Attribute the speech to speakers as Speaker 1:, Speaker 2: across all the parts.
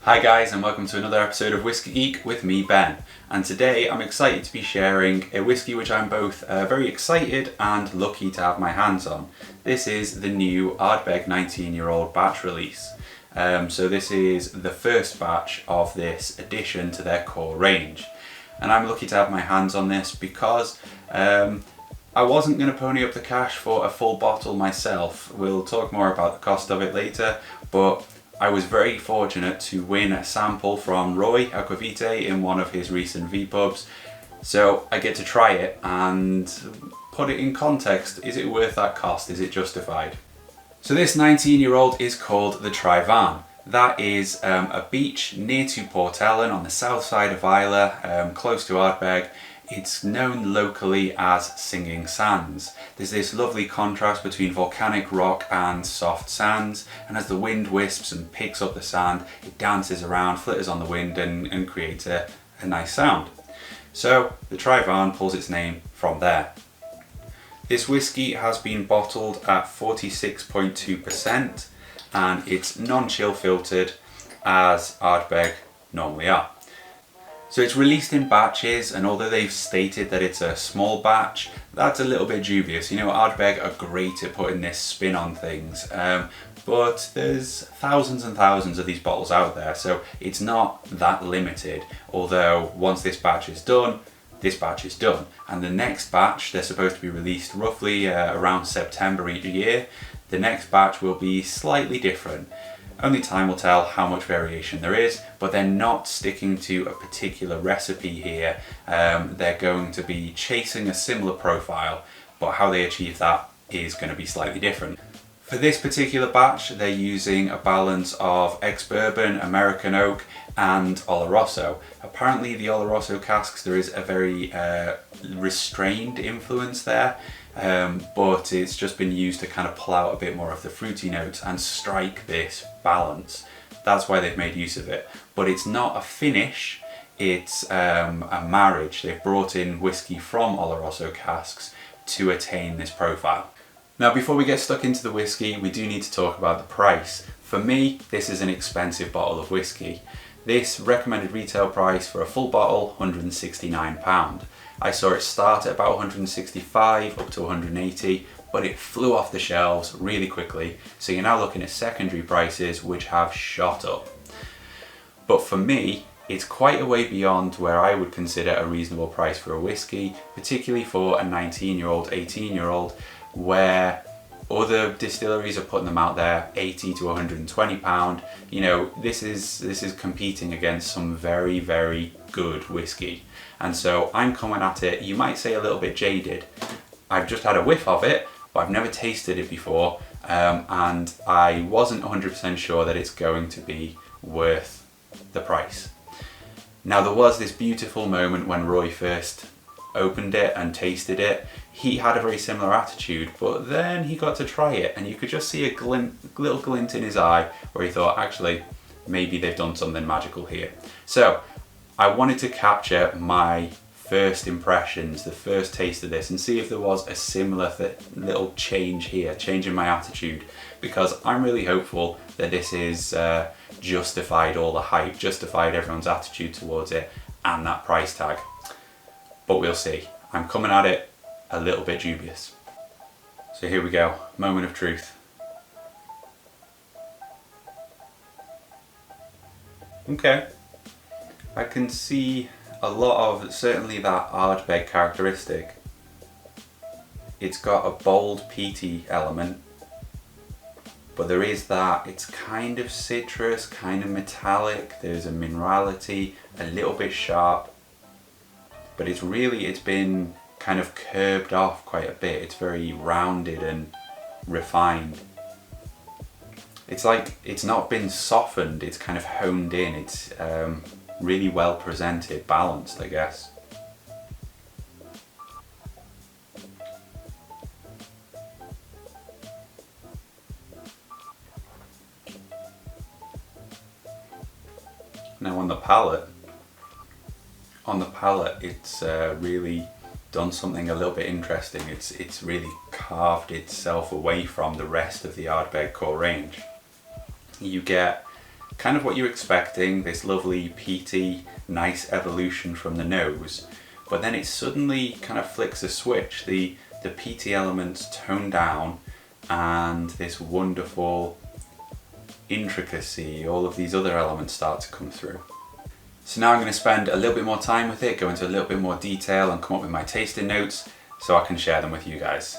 Speaker 1: Hi guys, and welcome to another episode of Whisky Geek with me, Ben. And today I'm excited to be sharing a whisky which I'm both very excited and lucky to have my hands on. This is the new Ardbeg 19-year-old batch release. So this is the first batch of this addition to their core range. And I'm lucky to have my hands on this because I wasn't going to pony up the cash for a full bottle myself. We'll talk more about the cost of it later, but I was very fortunate to win a sample from Roy Aqvavitae in one of his recent vPubs. So I get to try it and put it in context. Is it worth that cost? Is it justified? So this 19-year-old is called the Traigh Bhan. That is a beach near to Port Ellen on the south side of Islay, close to Ardbeg. It's known locally as Singing Sands. There's this lovely contrast between volcanic rock and soft sands, and as the wind wisps and picks up the sand, it dances around, flitters on the wind and creates a nice sound. So the Traigh Bhan pulls its name from there. This whisky has been bottled at 46.2% and it's non-chill filtered as Ardbeg normally are. So it's released in batches, and although they've stated that it's a small batch, that's a little bit dubious. You know, Ardbeg are great at putting this spin on things, but there's thousands and thousands of these bottles out there, so it's not that limited. Although once this batch is done, this batch is done. And the next batch, they're supposed to be released roughly around September each year. The next batch will be slightly different. Only time will tell how much variation there is, but they're not sticking to a particular recipe here. They're going to be chasing a similar profile, but how they achieve that is going to be slightly different. For this particular batch, they're using a balance of ex-bourbon, American oak, and Oloroso. Apparently the Oloroso casks, there is a very restrained influence there. But it's just been used to kind of pull out a bit more of the fruity notes and strike this balance. That's why they've made use of it. But it's not a finish, it's a marriage. They've brought in whiskey from Oloroso casks to attain this profile. Now before we get stuck into the whiskey, we do need to talk about the price. For me, this is an expensive bottle of whiskey. This recommended retail price for a full bottle, £169. I saw it start at about 165 up to 180, but it flew off the shelves really quickly, so you're now looking at secondary prices which have shot up. But for me, it's quite a way beyond where I would consider a reasonable price for a whiskey, particularly for a 19-year-old, 18-year-old, where other distilleries are putting them out there £80 to £120. You know, this is competing against some very, very good whiskey. And so I'm coming at it, you might say a little bit jaded. I've just had a whiff of it, but I've never tasted it before, and I wasn't 100% sure that it's going to be worth the price. Now there was this beautiful moment when Roy first opened it and tasted it. He had a very similar attitude, but then he got to try it and you could just see a little glint in his eye where he thought, actually, maybe they've done something magical here. So I wanted to capture my first impressions, the first taste of this, and see if there was a similar little change here, change in my attitude, because I'm really hopeful that this is justified all the hype, justified everyone's attitude towards it, and that price tag. But we'll see. I'm coming at it a little bit dubious. So here we go, moment of truth. Okay. I can see a lot of, certainly that Ardbeg characteristic. It's got a bold peaty element, but there is that, it's kind of citrus, kind of metallic, there's a minerality, a little bit sharp, but it's been kind of curbed off quite a bit. It's very rounded and refined. It's like it's not been softened, it's kind of honed in. It's really well presented, balanced, I guess. Now on the palate, it's really done something a little bit interesting. It's really carved itself away from the rest of the Ardbeg core range. You get kind of what you're expecting, this lovely peaty, nice evolution from the nose, but then it suddenly kind of flicks a switch. The peaty elements tone down and this wonderful intricacy, all of these other elements start to come through. So now I'm going to spend a little bit more time with it, go into a little bit more detail and come up with my tasting notes so I can share them with you guys.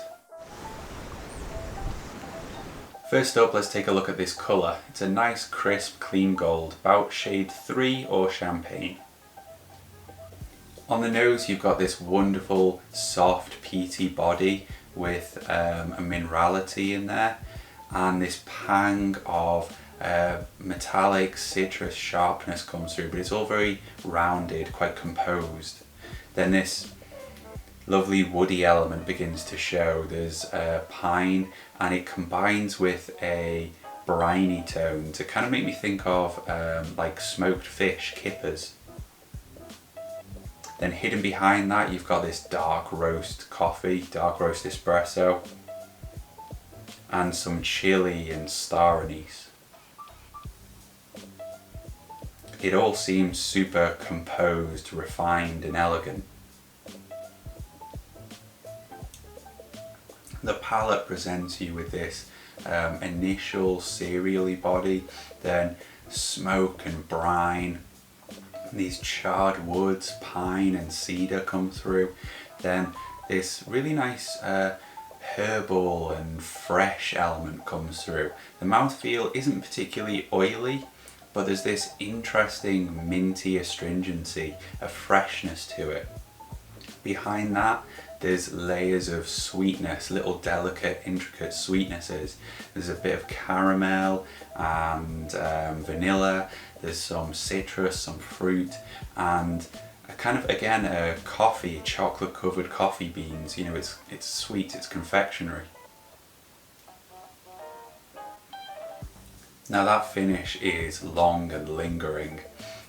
Speaker 1: First up, let's take a look at this colour. It's a nice crisp clean gold, about shade 3 or champagne. On the nose you've got this wonderful soft peaty body with a minerality in there and this pang of metallic citrus sharpness comes through, but it's all very rounded, quite composed. Then this lovely woody element begins to show. There's pine and it combines with a briny tone to kind of make me think of like smoked fish, kippers. Then hidden behind that you've got this dark roast coffee, dark roast espresso, and some chili and star anise. It all seems super composed, refined and elegant. The palate presents you with this initial cereally body, then smoke and brine, these charred woods, pine and cedar come through, then this really nice herbal and fresh element comes through. The mouthfeel isn't particularly oily, but there's this interesting minty astringency, a freshness to it. Behind that there's layers of sweetness, little delicate intricate sweetnesses. There's a bit of caramel and vanilla, there's some citrus, some fruit, and a kind of, again, a coffee, chocolate covered coffee beans. You know, it's sweet, it's confectionery. Now that finish is long and lingering.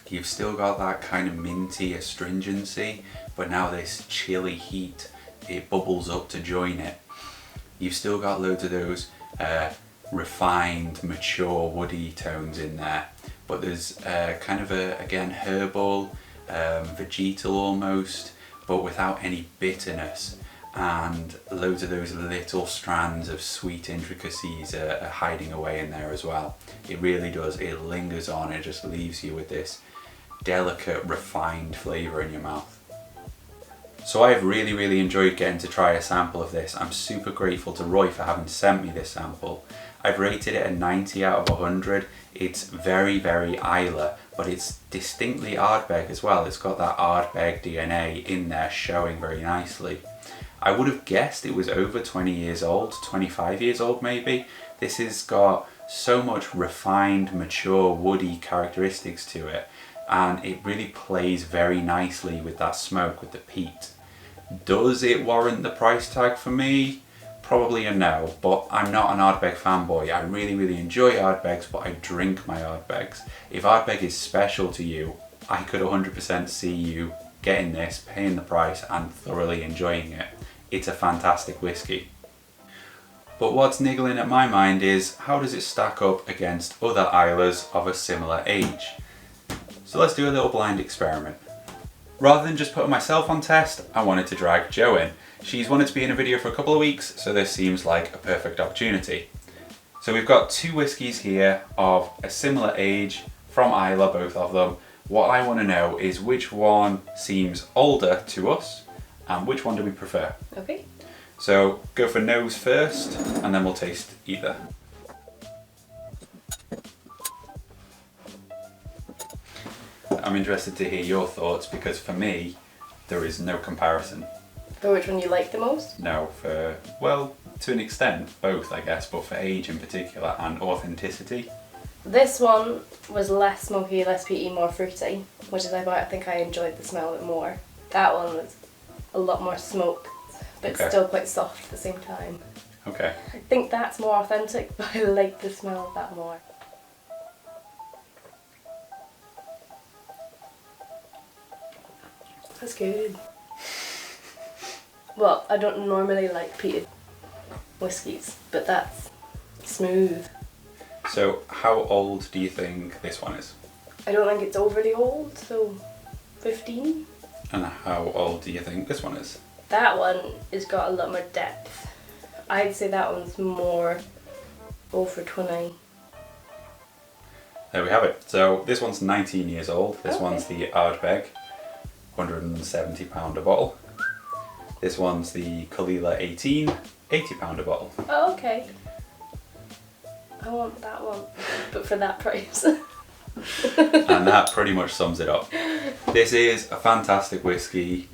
Speaker 1: You've still got that kind of minty astringency, but now this chilly heat, it bubbles up to join it. You've still got loads of those refined, mature, woody tones in there, but there's kind of a, again, herbal, vegetal almost, but without any bitterness, and loads of those little strands of sweet intricacies are hiding away in there as well. It really does, it lingers on, it just leaves you with this delicate, refined flavour in your mouth. So I've really enjoyed getting to try a sample of this. I'm super grateful to Roy for having sent me this sample. I've rated it a 90 out of 100. It's very Islay, but it's distinctly Ardbeg as well. It's got that Ardbeg DNA in there showing very nicely. I would have guessed it was over 20 years old, 25 years old maybe. This has got so much refined, mature, woody characteristics to it, and it really plays very nicely with that smoke, with the peat. Does it warrant the price tag for me? Probably a no, but I'm not an Ardbeg fanboy. I really enjoy Ardbegs, but I drink my Ardbegs. If Ardbeg is special to you, I could 100% see you getting this, paying the price and thoroughly enjoying it. It's a fantastic whiskey. But what's niggling at my mind is, how does it stack up against other Islas of a similar age? So let's do a little blind experiment. Rather than just putting myself on test, I wanted to drag Jo in. She's wanted to be in a video for a couple of weeks, so this seems like a perfect opportunity. So we've got two whiskies here of a similar age, from Islay, both of them. What I want to know is which one seems older to us, and which one do we prefer?
Speaker 2: Okay.
Speaker 1: So go for nose first, and then we'll taste either. I'm interested to hear your thoughts, because for me, there is no comparison.
Speaker 2: For which one you like the most?
Speaker 1: No, for, well, to an extent, both I guess, but for age in particular and authenticity.
Speaker 2: This one was less smoky, less peaty, more fruity, which is why I think I enjoyed the smell of it more. That one was a lot more smoke, but still quite soft at the same time.
Speaker 1: Okay.
Speaker 2: I think that's more authentic, but I like the smell of that more. That's good. Well, I don't normally like peated whiskies, but that's smooth.
Speaker 1: So how old do you think this one is?
Speaker 2: I don't think it's overly old, so 15.
Speaker 1: And how old do you think this one is?
Speaker 2: That one has got a lot more depth. I'd say that one's more over 20.
Speaker 1: There we have it. So this one's 19 years old. This
Speaker 2: Okay.
Speaker 1: one's the Ardbeg, £170 a bottle. This one's the Kalila 18, £80 a bottle.
Speaker 2: Oh, okay. I want that one, but for that price.
Speaker 1: And that pretty much sums it up. This is a fantastic whiskey.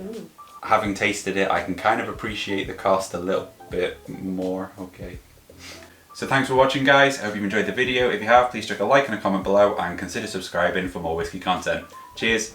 Speaker 1: Having tasted it, I can kind of appreciate the cost a little bit more. Okay. So thanks for watching, guys. I hope you've enjoyed the video. If you have, please chuck a like and a comment below and consider subscribing for more whiskey content. Cheers.